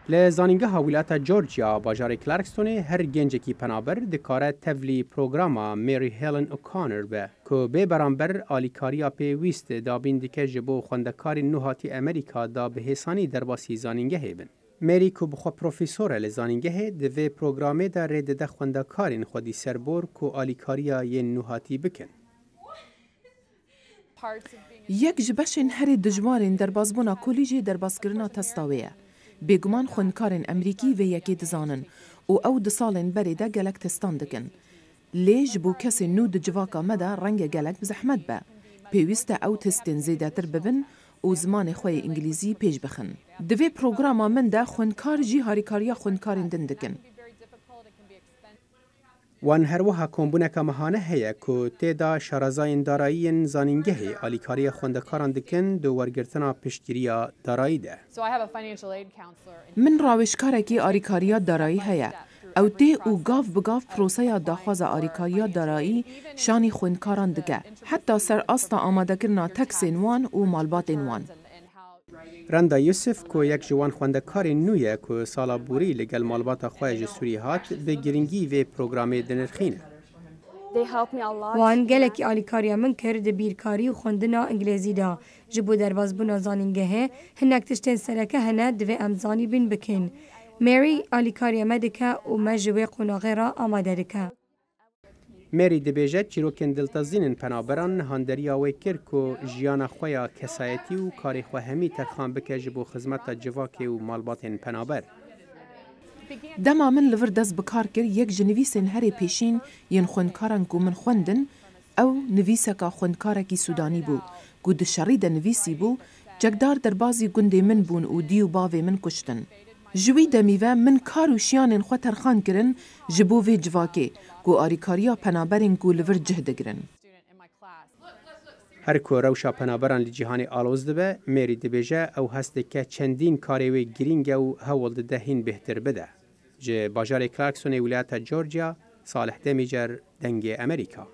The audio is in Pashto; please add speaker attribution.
Speaker 1: لزانینگه ولایت جورجیا باجار کلارکستون هر گنجکی پنابر دکاره تولی پروگراما میری هیلن اوکانر به که به برانبر آلیکاریا پیویست دابین دیکه جبو خوندکاری نوهاتی امریکا دا به حسانی در باسی زانینگه هیبن. میری که بخوا پروفیسور لزانینگه دوی پروگرامه در رید ده خوندکارین خودی سربور که آلیکاریا ی نوهاتی بکن.
Speaker 2: یک جبشن هر دجوارین در بازبونا کلیجی در بازکرنا تستاویه. بگمان خوندکارن امریکی و یکی دزانن او دسالن بریده گلک تستان دکن. لیج بو کسی نو دجواکا مده رنگ گلک بزحمت به. پیوست او تستین زیده تر ببن و زمان خوی انگلیزی پیش بخن. دوی پروگراما من ده خوندکار جی هاریکاریا خوندکارن دن دکن.
Speaker 1: وان هر وها کمبونک مهانه هیا که تیدا شرازاین دارایین زانینگه آلیکاری خوندکاران دکن دو ورگرتنا پشتگیریا دارایی ده.
Speaker 2: من راوشکارکی آریکاریا دارایی هیا. او تی او گاف بگاف پروسه داخواز آریکاریا دارایی شانی خوندکاران دکه. حتی سر استا آماده کرنا تکسین وان و مالباتین وان.
Speaker 1: رندا یوسف که یک جوان خوندکار نویه که سالا بوری لگل مالبات خواهج سوری هات به گرنگی و پروگرامه دنرخینه.
Speaker 3: وان گلکی آلیکاریا من کرد بیرکاری و خوندنا انگلیزی دا. جبو در بازبونا زانینگه هنک تشتین سرکه هنه دوی امزانی بین بکن. میری آلیکاریا مدکه و مجوی قناغه را آماده دکه.
Speaker 1: میری دبیجه چیروکن دلتازینن پنابران هاندریا وی کر که جیان خویا کسایتی و کاری خوهمی ترخان بکه جبو خدمت جواکی و مالباتین پنابر.
Speaker 2: دما من لور دست بکار کر یک جنویسن هری پیشین ین خوندکارن کو من خوندن او نویسکا خوندکارکی سودانی بو. گود شرید نویسی بو جگدار در بازی گنده من بون و دیو باوی من کشتن. جوی دمیوه من کارو شیانن خو ترخان کرن جبو وی جواکی گو آریکاریا پنابرین گو لور جهده گرن.
Speaker 1: هر که روشا پنابران لجیهان آلوز دبه میری دبیجه او هسته که چندین کاریوی گرینگ او هول دهین بهتر بده. جه باجار کلارکسون ولایت جورجیا صالح دمیجر دنگ امریکا.